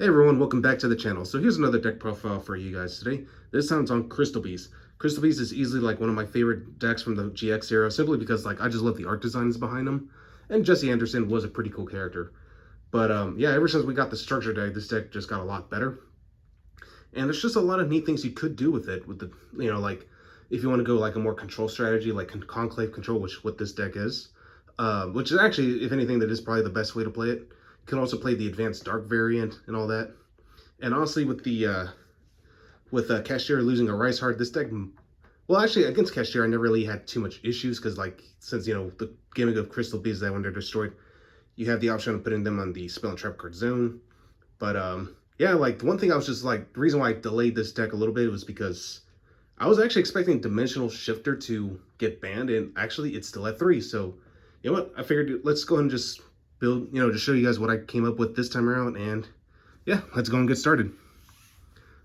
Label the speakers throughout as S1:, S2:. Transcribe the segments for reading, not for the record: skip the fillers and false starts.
S1: Hey everyone, welcome back to the channel. So here's another deck profile for you guys today. This time it's on Crystal Beast. Crystal Beast is easily like one of my favorite decks from the GX era, simply because like I just love the art designs behind them. And Jesse Anderson was a pretty cool character. But yeah, ever since we got the structure deck, this deck just got a lot better. And there's just a lot of neat things you could do with it. With the, like if you want to go like a more control strategy, like Conclave Control, which what this deck is. Which is actually, if anything, that is probably the best way to play it. You can also play the Advanced Dark variant and all that. And honestly, with the Cashier losing a Rice Heart, this deck, well, actually against Cashier, I never really had too much issues because, like, since the gimmick of Crystal Bees that when they're destroyed, you have the option of putting them on the Spell and Trap card zone. But yeah, like one thing I was just like the reason why I delayed this deck a little bit was because I was actually expecting Dimensional Shifter to get banned, and actually it's still at 3. So you know what? I figured let's go ahead and just build, just show you guys what I came up with this time around, and yeah, let's go and get started.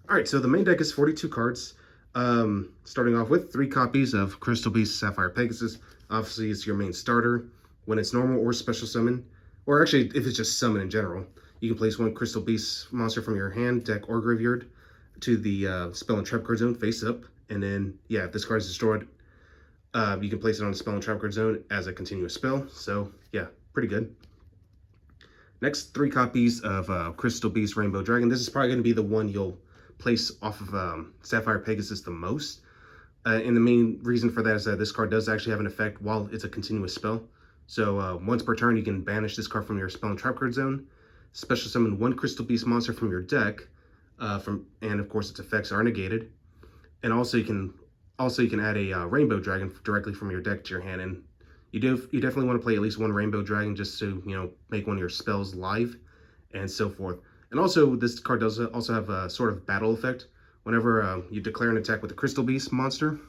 S1: All right, so the main deck is 42 cards. Starting off with 3 copies of Crystal Beast Sapphire Pegasus. Obviously, it's your main starter. When it's normal or special summon, or actually, if it's just summon in general, you can place 1 Crystal Beast monster from your hand, deck, or graveyard to the Spell and Trap card zone face up. And then, yeah, if this card is destroyed, you can place it on the Spell and Trap card zone as a continuous spell. So, yeah, pretty good. Next, 3 copies of Crystal Beast Rainbow Dragon. This is probably going to be the one you'll place off of Sapphire Pegasus the most. And the main reason for that is that this card does actually have an effect while it's a continuous spell. So once per turn, you can banish this card from your Spell and Trap card zone, special summon 1 Crystal Beast monster from your deck, and of course its effects are negated. And also you can add a Rainbow Dragon directly from your deck to your hand, and you definitely want to play at least 1 Rainbow Dragon just to make one of your spells live, and so forth. And also this card does also have a sort of battle effect. Whenever you declare an attack with a Crystal Beast monster,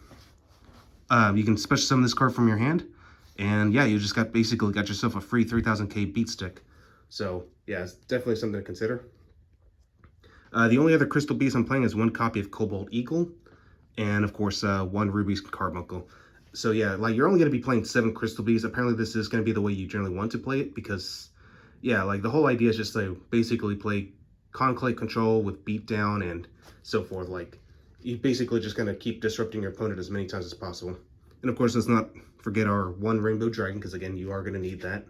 S1: you can special summon this card from your hand, and yeah, you just basically got yourself a free 3000k beat stick. So yeah, it's definitely something to consider. The only other Crystal Beast I'm playing is 1 copy of Cobalt Eagle, and of course 1 Ruby's Carbuncle. So yeah, like you're only going to be playing 7 Crystal Bees. Apparently this is going to be the way you generally want to play it because, yeah, like the whole idea is just to basically play Conclave Control with Beatdown and so forth. Like you basically just going to keep disrupting your opponent as many times as possible. And of course, let's not forget our 1 Rainbow Dragon because again, you are going to need that.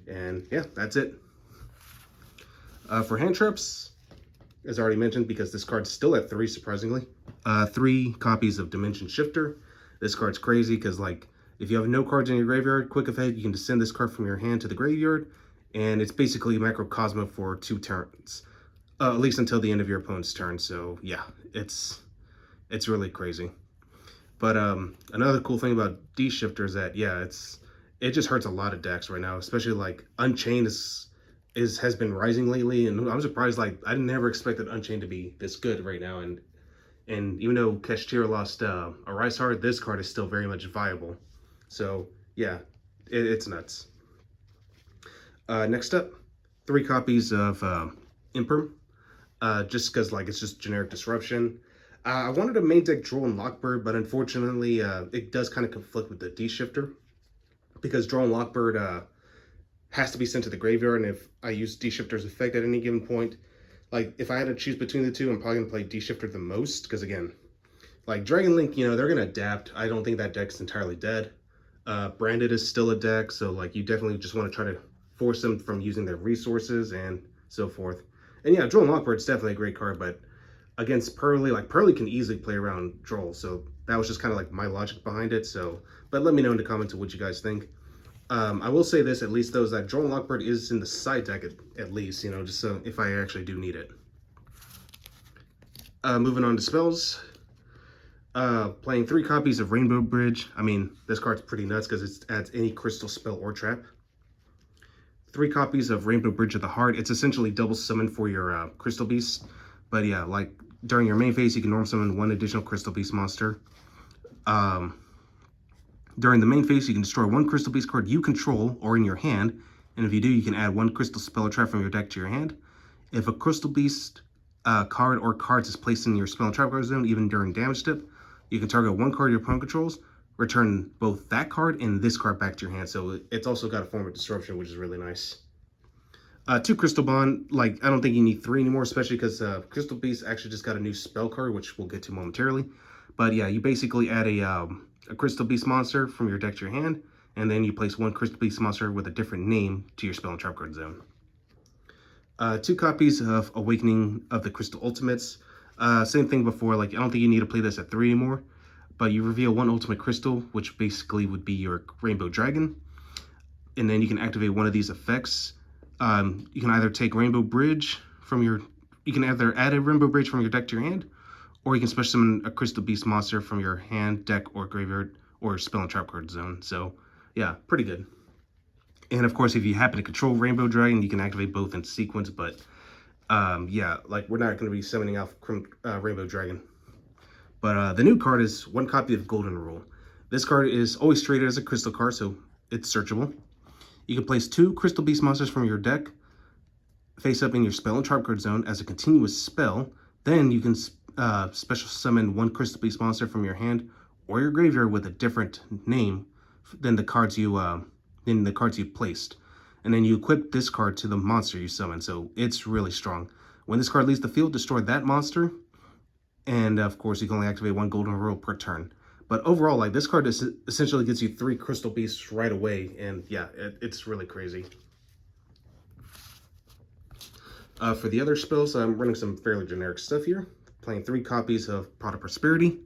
S1: And yeah, that's it. For hand traps, as already mentioned, because this card's still at 3, surprisingly, 3 copies of Dimension Shifter. This card's crazy because, like, if you have no cards in your graveyard, quick effect, you can just send this card from your hand to the graveyard, and it's basically Macrocosmo for 2 turns, at least until the end of your opponent's turn. So yeah, it's really crazy. But another cool thing about D-Shifter is that, yeah, it just hurts a lot of decks right now, especially like Unchained has been rising lately, and I'm surprised. Like I never expected Unchained to be this good right now, and even though Cashier lost a Rice Heart, this card is still very much viable. So yeah, it's nuts. Next up, 3 copies of Imperm, just because like it's just generic disruption. I wanted a main deck Droll and Lockbird, but unfortunately it does kind of conflict with the D-Shifter because Droll and Lockbird has to be sent to the graveyard, and if I use D-Shifter's effect at any given point, like if I had to choose between the 2, I'm probably gonna play D-Shifter the most because again, like Dragon Link, they're gonna adapt. I don't think that deck's entirely dead. Branded is still a deck, so like you definitely just want to try to force them from using their resources and so forth. And yeah, Droll and Lockbird's definitely a great card, but against Pearly, like Pearly can easily play around Droll, so that was just kind of like my logic behind it. So, but let me know in the comments of what you guys think. I will say this, at least though, is that Droll and Lockbird is in the side deck at least, just so if I actually do need it. Moving on to spells. Playing 3 copies of Rainbow Bridge. I mean, this card's pretty nuts because it adds any crystal spell or trap. 3 copies of Rainbow Bridge of the Heart. It's essentially double summon for your Crystal Beast. But yeah, like during your main phase, you can normal summon 1 additional Crystal Beast monster. During the main phase, you can destroy 1 Crystal Beast card you control or in your hand, and if you do, you can add 1 crystal spell or trap from your deck to your hand. If a Crystal Beast card or cards is placed in your spell and trap card zone, even during damage step, you can target 1 card your opponent controls, return both that card and this card back to your hand. So it's also got a form of disruption, which is really nice. Two Crystal Bond, like, I don't think you need three anymore, especially because Crystal Beast actually just got a new spell card, which we'll get to momentarily. But yeah, you basically add a Crystal Beast monster from your deck to your hand, and then you place one Crystal Beast monster with a different name to your spell and trap card zone. Two copies of Awakening of the Crystal Ultimates. Same thing before, like, I don't think you need to play this at 3 anymore, but you reveal one Ultimate Crystal, which basically would be your Rainbow Dragon, and then you can activate one of these effects. You can either take Rainbow Bridge from your, you can either add a Rainbow Bridge from your deck to your hand, or you can special summon a Crystal Beast monster from your hand, deck, or graveyard, or spell and trap card zone. So yeah, pretty good. And of course, if you happen to control Rainbow Dragon, you can activate both in sequence, but yeah, like, we're not going to be summoning out Rainbow Dragon. But the new card is one copy of Golden Rule. This card is always traded as a crystal card, so it's searchable. You can place 2 Crystal Beast monsters from your deck face up in your spell and trap card zone as a continuous spell. Then you can special summon 1 Crystal Beast monster from your hand or your graveyard with a different name than the cards you placed. And then you equip this card to the monster you summon, so it's really strong. When this card leaves the field, destroy that monster, and of course you can only activate 1 Golden Rule per turn. But overall, like, this card essentially gets you 3 Crystal Beasts right away, and yeah, it's really crazy. For the other spells, I'm running some fairly generic stuff here. Playing 3 copies of Pot of Prosperity.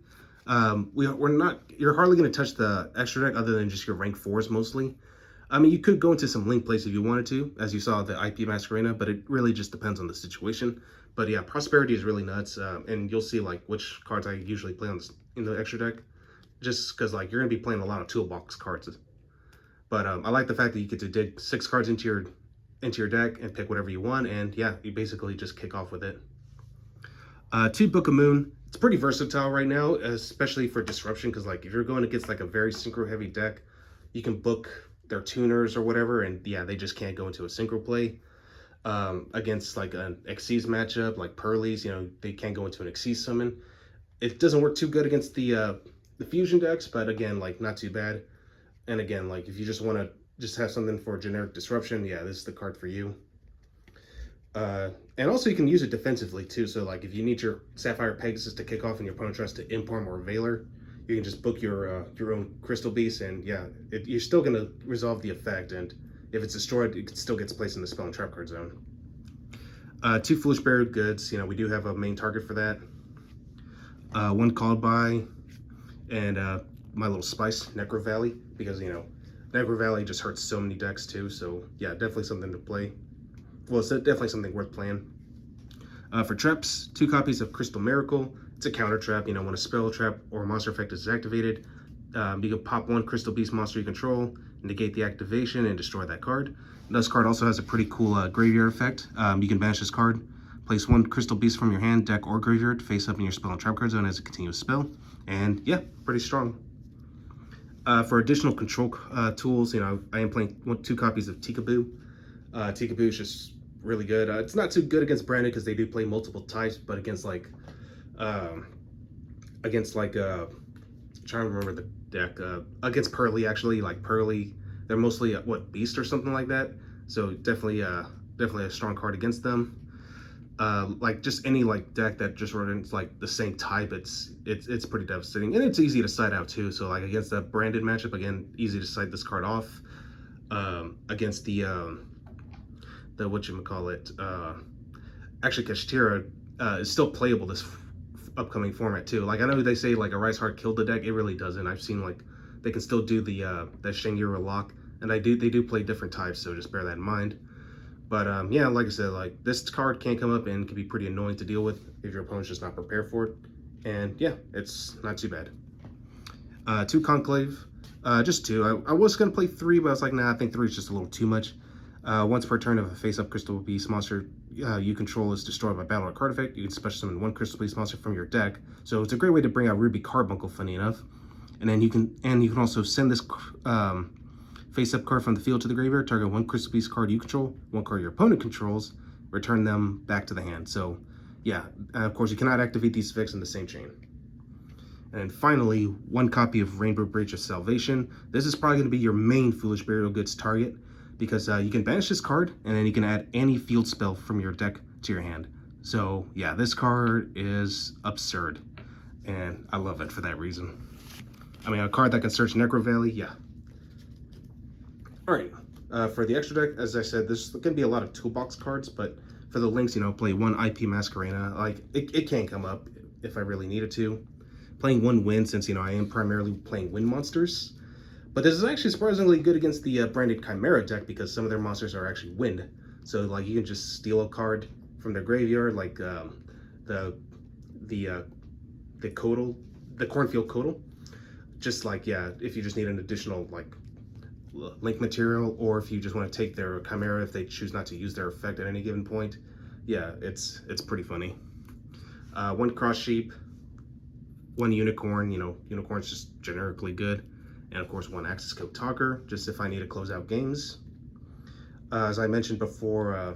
S1: You're hardly going to touch the extra deck other than just your rank 4s mostly. I mean, you could go into some link plays if you wanted to, as you saw the IP Masquerena, but it really just depends on the situation. But yeah, Prosperity is really nuts, and you'll see like which cards I usually play in the extra deck, just because like you're gonna be playing a lot of toolbox cards. But I like the fact that you get to dig 6 cards into your deck and pick whatever you want, and yeah, you basically just kick off with it. 2 Book of Moon. It's pretty versatile right now, especially for disruption, because like if you're going against like a very synchro heavy deck, you can book their tuners or whatever, and yeah, they just can't go into a synchro play. Against like an Xyz matchup, like Pearlies, you know, they can't go into an Xyz summon. It doesn't work too good against the fusion decks, but again, like, not too bad. And again, like, if you just want to just have something for generic disruption, yeah, this is the card for you. And also you can use it defensively too, so like if you need your Sapphire Pegasus to kick off and your opponent tries to Imparm or Veiler, you can just book your own Crystal Beast, and yeah, you're still going to resolve the effect, and if it's destroyed, it still gets placed in the spell and trap card zone. 2 Foolish Buried Goods, you know, we do have a main target for that. 1 Called By, and my little spice, Necro Valley, because, you know, Necro Valley just hurts so many decks too, so yeah, definitely something to play. Well, it's definitely something worth playing. For traps, 2 copies of Crystal Miracle. It's a counter trap, you know, when a spell, trap, or monster effect is activated, you can pop 1 Crystal Beast monster you control, negate the activation, and destroy that card. This card also has a pretty cool graveyard effect. You can banish this card, place 1 Crystal Beast from your hand, deck, or graveyard face up in your spell and trap card zone as a continuous spell. And yeah, pretty strong. For additional control tools, you know, I am playing 2 copies of Tikaboo. Tikaboo is just really good. It's not too good against Branded because they do play multiple types, but against like trying to remember the deck, against Pearly, actually, like Pearly, they're mostly what, Beast or something like that, so definitely a strong card against them. Like just any like deck that just runs like the same type, it's pretty devastating, and it's easy to side out too. So like against the Branded matchup, again, easy to side this card off. Against the whatchamacallit, actually Kashtira is still playable this upcoming format too. Like, I know they say like a Rise Heart killed the deck, it really doesn't. I've seen like they can still do the that Shangri-La lock, and they do play different types, so just bear that in mind. But yeah, like I said, like this card can come up and can be pretty annoying to deal with if your opponent's just not prepared for it. And yeah, it's not too bad. 2 Conclave, just 2. I was gonna play 3, but I was like, nah, I think 3 is just a little too much. Once per turn, if a face-up Crystal Beast monster you control is destroyed by battle or card effect, you can special summon 1 Crystal Beast monster from your deck. So it's a great way to bring out Ruby Carbuncle, funny enough. And then you can also send this face-up card from the field to the graveyard. Target 1 Crystal Beast card you control, 1 card your opponent controls, return them back to the hand. So yeah, of course you cannot activate these effects in the same chain. And finally, 1 copy of Rainbow Bridge of Salvation. This is probably going to be your main Foolish Burial Goods target, because you can banish this card, and then you can add any field spell from your deck to your hand. So yeah, this card is absurd, and I love it for that reason. I mean, a card that can search Necro Valley, yeah. All right, for the extra deck, as I said, there's going to be a lot of toolbox cards, but for the links, you know, play 1 IP Masquerena. Like, it can come up if I really needed to. Playing 1 Wind, since, you know, I am primarily playing wind monsters. But this is actually surprisingly good against the branded Chimera deck, because some of their monsters are actually wind. So, like, you can just steal a card from their graveyard, like the Cornfield Codal. Just like, yeah, if you just need an additional, like, link material, or if you just want to take their Chimera if they choose not to use their effect at any given point. Yeah, it's pretty funny. 1 Cross Sheep, 1 Unicorn, you know, Unicorn's just generically good. And of course 1 Axis Code Talker, just if I need to close out games. As I mentioned before,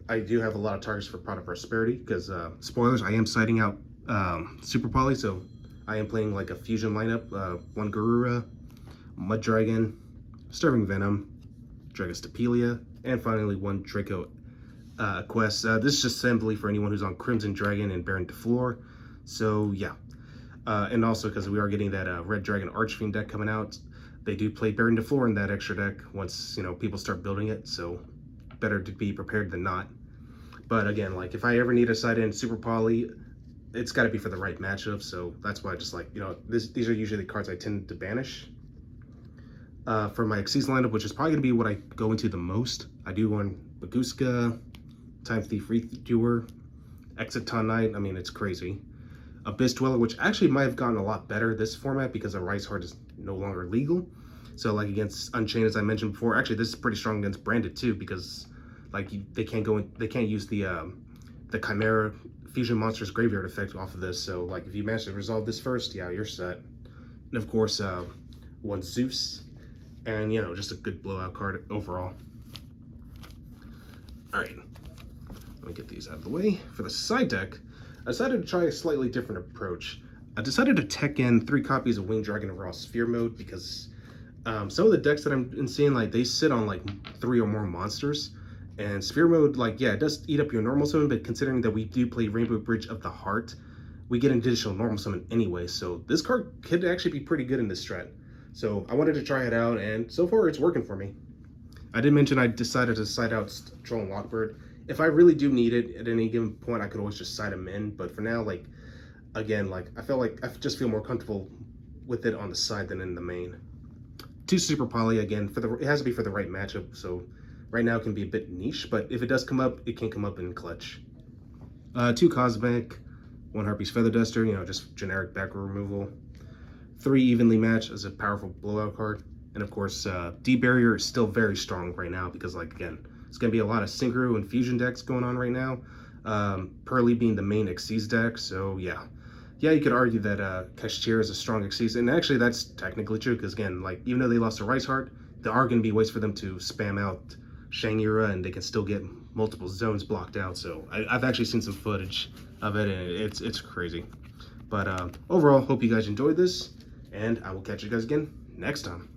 S1: I do have a lot of targets for Pot of Prosperity, because, spoilers, I am siding out Super Poly, so I am playing like a fusion lineup, 1 Garura, Mud Dragon, Starving Venom, Dragostapelia, and finally 1 Draco Quest. This is just simply for anyone who's on Crimson Dragon and Baron DeFleur. So yeah, and also because we are getting that Red Dragon Archfiend deck coming out, they do play Baron DeFleur in that extra deck once, you know, people start building it. So better to be prepared than not. But again, like, if I ever need a side in Super Poly, it's got to be for the right matchup. So that's why I just, like, you know, these are usually the cards I tend to banish. For my Xyz lineup, which is probably going to be what I go into the most, I do want Baguska, Time Thief Redoer, Exiton Knight. I mean, it's crazy. Abyss Dweller, which actually might have gotten a lot better this format because a Rice Heart is no longer legal. So, like, against Unchained, as I mentioned before, actually this is pretty strong against Branded too, because, like, they can't use the Chimera Fusion Monsters Graveyard effect off of this. So, like, if you manage to resolve this first, yeah, you're set. And of course, 1 Zeus. And, you know, just a good blowout card overall. All right, let me get these out of the way. For the side deck, I decided to try a slightly different approach. I decided to tech in 3 copies of Winged Dragon of Raw Sphere mode, because some of the decks that I'm seeing, like, they sit on like 3 or more monsters. And Sphere mode, like, yeah, it does eat up your normal summon, but considering that we do play Rainbow Bridge of the Heart, we get an additional normal summon anyway. So this card could actually be pretty good in this strat. So I wanted to try it out, and so far it's working for me. I did mention I decided to side out Troll and Lockbird. If I really do need it at any given point, I could always just side them in. But for now, like, again, like, I feel like I just feel more comfortable with it on the side than in the main. 2 Super Poly, again, it has to be for the right matchup. So right now it can be a bit niche, but if it does come up, it can come up in clutch. 2 Cosmic, 1 Harpy's Feather Duster, you know, just generic back row removal. 3 Evenly Match as a powerful blowout card. And of course, D-Barrier is still very strong right now because, like, again, it's going to be a lot of Synchro and Fusion decks going on right now. Pearly being the main Xyz deck, so yeah. Yeah, you could argue that Kashtira is a strong Xyz, and actually that's technically true because, again, like, even though they lost to Rice Heart, there are going to be ways for them to spam out Shangura, and they can still get multiple zones blocked out. So I've actually seen some footage of it, and it's crazy. But overall, hope you guys enjoyed this, and I will catch you guys again next time.